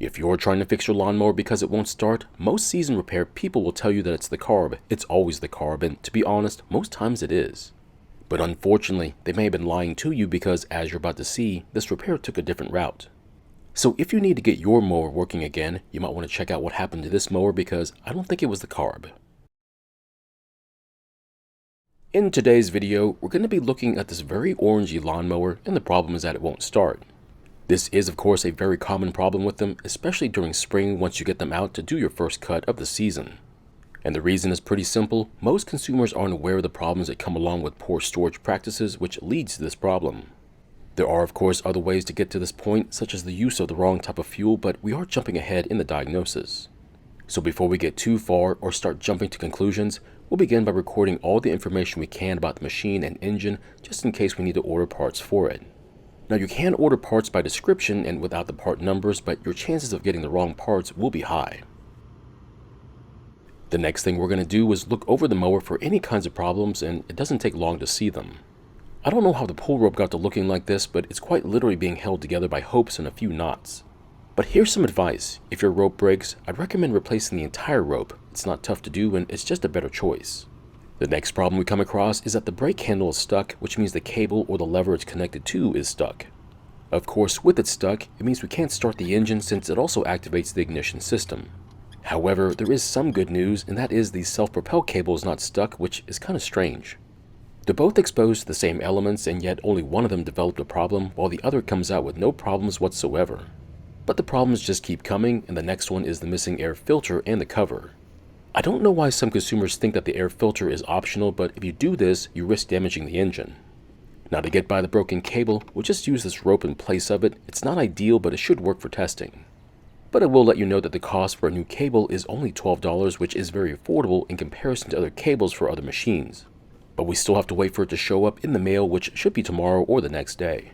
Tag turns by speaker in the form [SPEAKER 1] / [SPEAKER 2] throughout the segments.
[SPEAKER 1] If you're trying to fix your lawnmower because it won't start, most seasoned repair people will tell you that it's the carb. It's always the carb, and to be honest, most times it is. But unfortunately, they may have been lying to you because, as you're about to see, this repair took a different route. So if you need to get your mower working again, you might want to check out what happened to this mower because I don't think it was the carb. In today's video, we're going to be looking at this very orangey lawnmower, and the problem is that it won't start. This is of course a very common problem with them, especially during spring once you get them out to do your first cut of the season. And the reason is pretty simple. Most consumers aren't aware of the problems that come along with poor storage practices, which leads to this problem. There are of course other ways to get to this point, such as the use of the wrong type of fuel, but we are jumping ahead in the diagnosis. So before we get too far or start jumping to conclusions, we'll begin by recording all the information we can about the machine and engine just in case we need to order parts for it. Now you can order parts by description and without the part numbers, but your chances of getting the wrong parts will be high. The next thing we're going to do is look over the mower for any kinds of problems, and it doesn't take long to see them. I don't know how the pull rope got to looking like this, but it's quite literally being held together by hoops and a few knots. But here's some advice. If your rope breaks, I'd recommend replacing the entire rope. It's not tough to do and it's just a better choice. The next problem we come across is that the brake handle is stuck, which means the cable or the lever it's connected to is stuck. Of course, with it stuck, it means we can't start the engine since it also activates the ignition system. However, there is some good news, and that is the self-propel cable is not stuck, which is kind of strange. They're both exposed to the same elements, and yet only one of them developed a problem while the other comes out with no problems whatsoever. But the problems just keep coming, and the next one is the missing air filter and the cover. I don't know why some consumers think that the air filter is optional, but if you do this, you risk damaging the engine. Now to get by the broken cable, we'll just use this rope in place of it. It's not ideal, but it should work for testing. But I will let you know that the cost for a new cable is only $12, which is very affordable in comparison to other cables for other machines. But we still have to wait for it to show up in the mail, which should be tomorrow or the next day.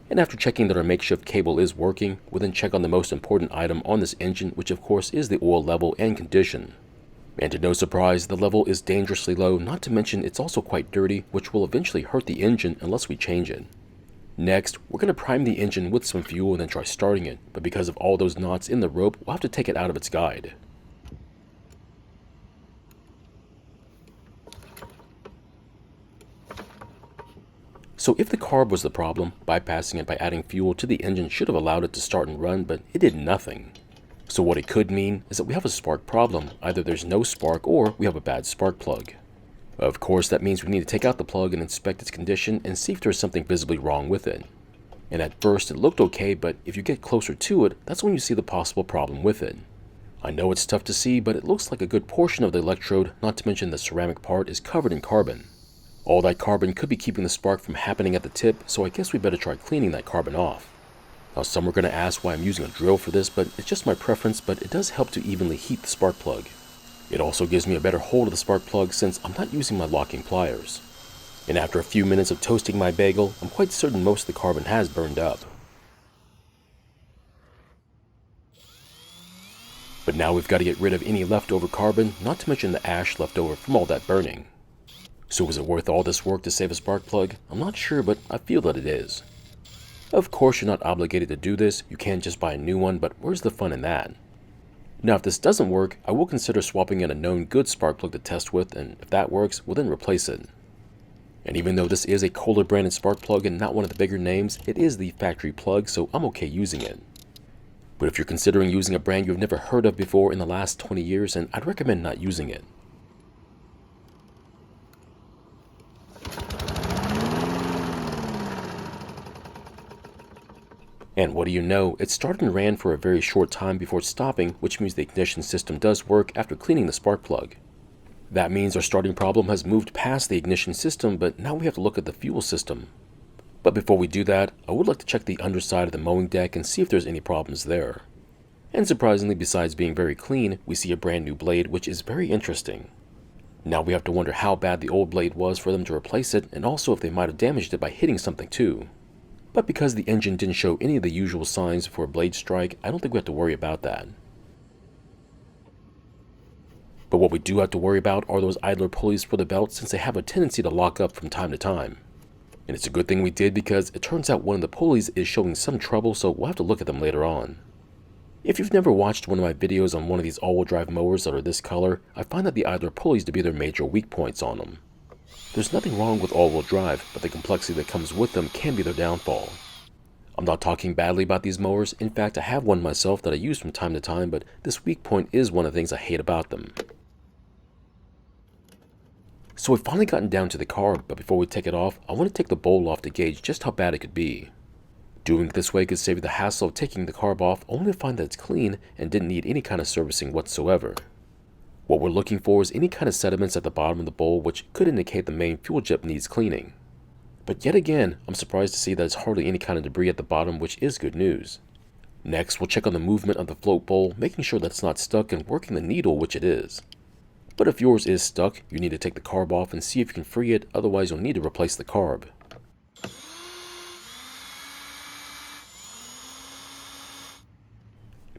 [SPEAKER 1] And after checking that our makeshift cable is working, we'll then check on the most important item on this engine, which of course is the oil level and condition. And to no surprise, the level is dangerously low, not to mention it's also quite dirty, which will eventually hurt the engine unless we change it. Next, we're going to prime the engine with some fuel and then try starting it, but because of all those knots in the rope, we'll have to take it out of its guide. So if the carb was the problem, bypassing it by adding fuel to the engine should have allowed it to start and run, but it did nothing. So what it could mean is that we have a spark problem. Either there's no spark or we have a bad spark plug. Of course, that means we need to take out the plug and inspect its condition and see if there's something visibly wrong with it. And at first it looked okay, but if you get closer to it, that's when you see the possible problem with it. I know it's tough to see, but it looks like a good portion of the electrode, not to mention the ceramic part, is covered in carbon. All that carbon could be keeping the spark from happening at the tip, so I guess we better try cleaning that carbon off. Now some are going to ask why I'm using a drill for this, but it's just my preference, but it does help to evenly heat the spark plug. It also gives me a better hold of the spark plug since I'm not using my locking pliers. And after a few minutes of toasting my bagel, I'm quite certain most of the carbon has burned up. But now we've got to get rid of any leftover carbon, not to mention the ash left over from all that burning. So is it worth all this work to save a spark plug? I'm not sure, but I feel that it is. Of course, you're not obligated to do this. You can just buy a new one, but where's the fun in that? Now, if this doesn't work, I will consider swapping in a known good spark plug to test with, and if that works, we'll then replace it. And even though this is a Kohler branded spark plug and not one of the bigger names, it is the factory plug, so I'm okay using it. But if you're considering using a brand you've never heard of before in the last 20 years, then I'd recommend not using it. And what do you know, it started and ran for a very short time before stopping, which means the ignition system does work after cleaning the spark plug. That means our starting problem has moved past the ignition system, but now we have to look at the fuel system. But before we do that, I would like to check the underside of the mowing deck and see if there's any problems there. And surprisingly, besides being very clean, we see a brand new blade, which is very interesting. Now we have to wonder how bad the old blade was for them to replace it, and also if they might have damaged it by hitting something too. But because the engine didn't show any of the usual signs for a blade strike, I don't think we have to worry about that. But what we do have to worry about are those idler pulleys for the belt, since they have a tendency to lock up from time to time. And it's a good thing we did because it turns out one of the pulleys is showing some trouble, so we'll have to look at them later on. If you've never watched one of my videos on one of these all-wheel drive mowers that are this color, I find that the idler pulleys to be their major weak points on them. There's nothing wrong with all-wheel drive, but the complexity that comes with them can be their downfall. I'm not talking badly about these mowers. In fact, I have one myself that I use from time to time, but this weak point is one of the things I hate about them. So we've finally gotten down to the carb, but before we take it off, I want to take the bowl off to gauge just how bad it could be. Doing it this way could save you the hassle of taking the carb off only to find that it's clean and didn't need any kind of servicing whatsoever. What we're looking for is any kind of sediments at the bottom of the bowl, which could indicate the main fuel jet needs cleaning. But yet again, I'm surprised to see that there's hardly any kind of debris at the bottom, which is good news. Next, we'll check on the movement of the float bowl, making sure that it's not stuck and working the needle, which it is. But if yours is stuck, you need to take the carb off and see if you can free it, otherwise you'll need to replace the carb.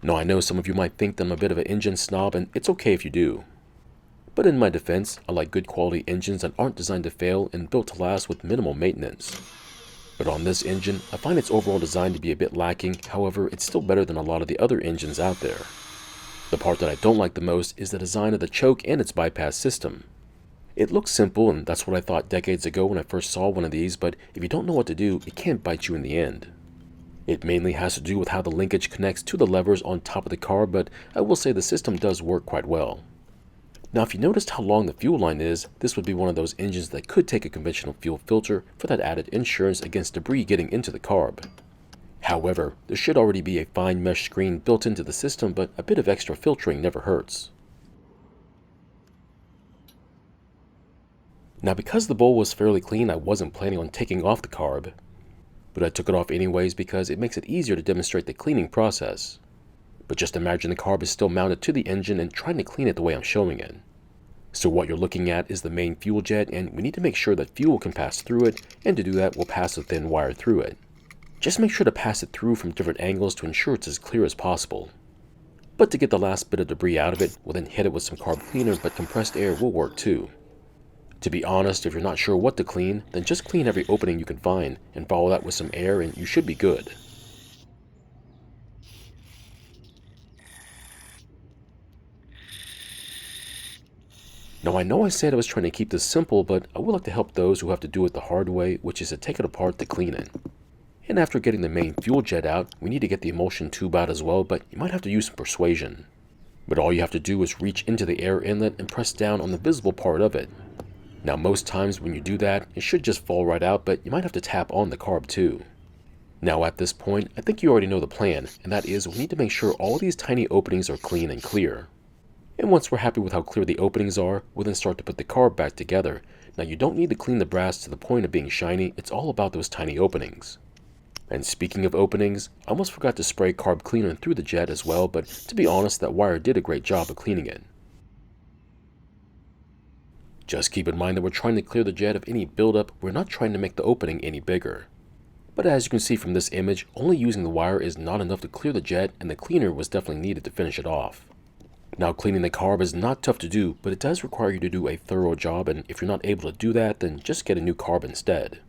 [SPEAKER 1] Now I know some of you might think that I'm a bit of an engine snob, and it's okay if you do. But in my defense, I like good quality engines that aren't designed to fail and built to last with minimal maintenance. But on this engine, I find its overall design to be a bit lacking. However, it's still better than a lot of the other engines out there. The part that I don't like the most is the design of the choke and its bypass system. It looks simple, and that's what I thought decades ago when I first saw one of these, but if you don't know what to do, it can bite you in the end. It mainly has to do with how the linkage connects to the levers on top of the carb, but I will say the system does work quite well. Now, if you noticed how long the fuel line is, this would be one of those engines that could take a conventional fuel filter for that added insurance against debris getting into the carb. However, there should already be a fine mesh screen built into the system, but a bit of extra filtering never hurts. Now, because the bowl was fairly clean, I wasn't planning on taking off the carb, but I took it off anyways because it makes it easier to demonstrate the cleaning process. But just imagine the carb is still mounted to the engine and trying to clean it the way I'm showing it. So what you're looking at is the main fuel jet, and we need to make sure that fuel can pass through it, and to do that we'll pass a thin wire through it. Just make sure to pass it through from different angles to ensure it's as clear as possible. But to get the last bit of debris out of it, we'll then hit it with some carb cleaner, but compressed air will work too. To be honest, if you're not sure what to clean, then just clean every opening you can find and follow that with some air and you should be good. Now I know I said I was trying to keep this simple, but I would like to help those who have to do it the hard way, which is to take it apart to clean it. And after getting the main fuel jet out, we need to get the emulsion tube out as well, but you might have to use some persuasion. But all you have to do is reach into the air inlet and press down on the visible part of it. Now most times when you do that, it should just fall right out, but you might have to tap on the carb too. Now at this point, I think you already know the plan, and that is we need to make sure all these tiny openings are clean and clear. And once we're happy with how clear the openings are, we'll then start to put the carb back together. Now you don't need to clean the brass to the point of being shiny, it's all about those tiny openings. And speaking of openings, I almost forgot to spray carb cleaner through the jet as well, but to be honest, that wire did a great job of cleaning it. Just keep in mind that we're trying to clear the jet of any buildup, we're not trying to make the opening any bigger. But as you can see from this image, only using the wire is not enough to clear the jet, and the cleaner was definitely needed to finish it off. Now cleaning the carb is not tough to do, but it does require you to do a thorough job, and if you're not able to do that, then just get a new carb instead.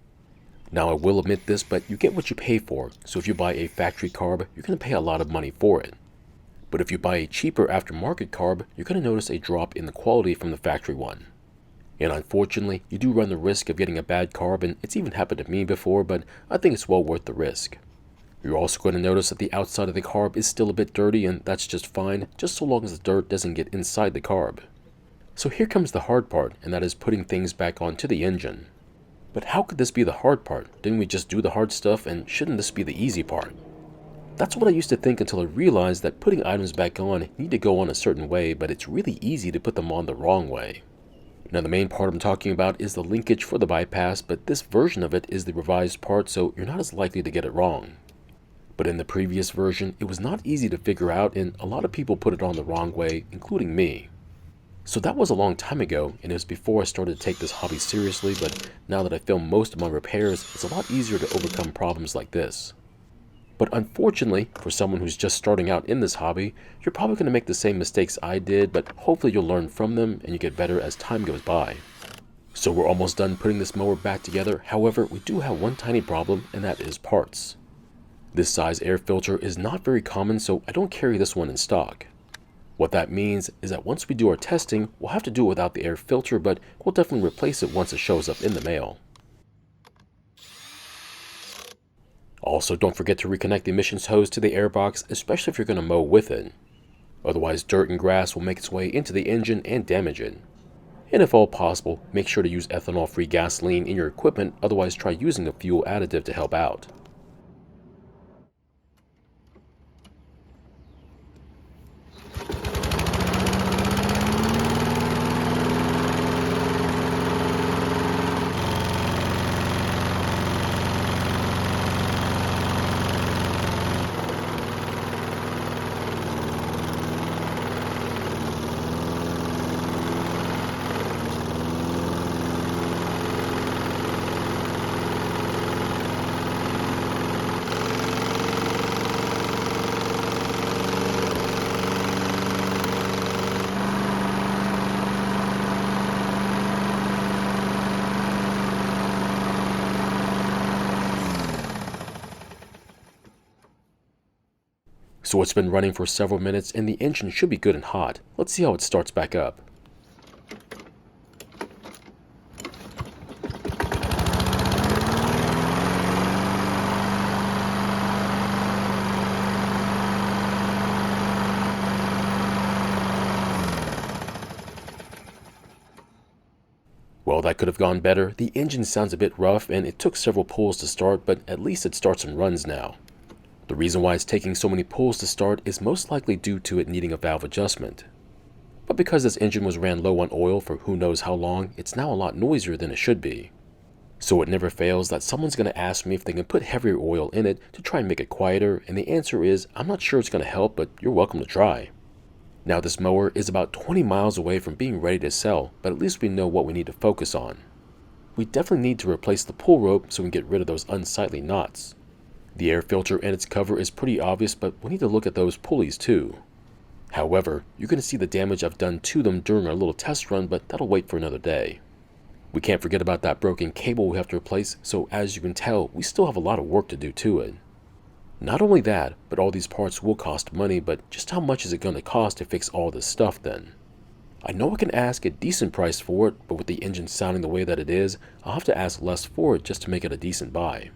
[SPEAKER 1] Now I will admit this, but you get what you pay for, so if you buy a factory carb, you're going to pay a lot of money for it. But if you buy a cheaper aftermarket carb, you're going to notice a drop in the quality from the factory one. And unfortunately, you do run the risk of getting a bad carb, and it's even happened to me before, but I think it's well worth the risk. You're also going to notice that the outside of the carb is still a bit dirty, and that's just fine, just so long as the dirt doesn't get inside the carb. So here comes the hard part, and that is putting things back onto the engine. But how could this be the hard part? Didn't we just do the hard stuff, and shouldn't this be the easy part? That's what I used to think until I realized that putting items back on need to go on a certain way, but it's really easy to put them on the wrong way. Now the main part I'm talking about is the linkage for the bypass, but this version of it is the revised part, so you're not as likely to get it wrong. But in the previous version, it was not easy to figure out, and a lot of people put it on the wrong way, including me. So that was a long time ago, and it was before I started to take this hobby seriously, but now that I film most of my repairs, it's a lot easier to overcome problems like this. But unfortunately, for someone who's just starting out in this hobby, you're probably going to make the same mistakes I did, but hopefully you'll learn from them and you get better as time goes by. So we're almost done putting this mower back together. However, we do have one tiny problem, and that is parts. This size air filter is not very common, so I don't carry this one in stock. What that means is that once we do our testing, we'll have to do it without the air filter, but we'll definitely replace it once it shows up in the mail. Also, don't forget to reconnect the emissions hose to the air box, especially if you're going to mow with it. Otherwise, dirt and grass will make its way into the engine and damage it. And if all possible, make sure to use ethanol-free gasoline in your equipment, otherwise try using a fuel additive to help out. So it's been running for several minutes and the engine should be good and hot. Let's see how it starts back up. Well, that could have gone better. The engine sounds a bit rough and it took several pulls to start, but at least it starts and runs now. The reason why it's taking so many pulls to start is most likely due to it needing a valve adjustment. But because this engine was ran low on oil for who knows how long, it's now a lot noisier than it should be. So it never fails that someone's going to ask me if they can put heavier oil in it to try and make it quieter, and the answer is, I'm not sure it's going to help, but you're welcome to try. Now this mower is about 20 miles away from being ready to sell, but at least we know what we need to focus on. We definitely need to replace the pull rope so we can get rid of those unsightly knots. The air filter and its cover is pretty obvious, but we need to look at those pulleys too. However, you're going to see the damage I've done to them during our little test run, but that'll wait for another day. We can't forget about that broken cable we have to replace, so as you can tell, we still have a lot of work to do to it. Not only that, but all these parts will cost money, but just how much is it going to cost to fix all this stuff then? I know I can ask a decent price for it, but with the engine sounding the way that it is, I'll have to ask less for it just to make it a decent buy.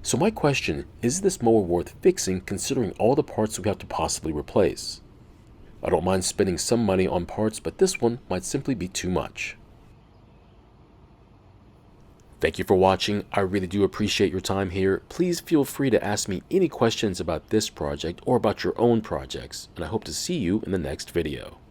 [SPEAKER 1] So my question, is this mower worth fixing considering all the parts we have to possibly replace? I don't mind spending some money on parts, but this one might simply be too much. Thank you for watching. I really do appreciate your time here. Please feel free to ask me any questions about this project or about your own projects, and I hope to see you in the next video.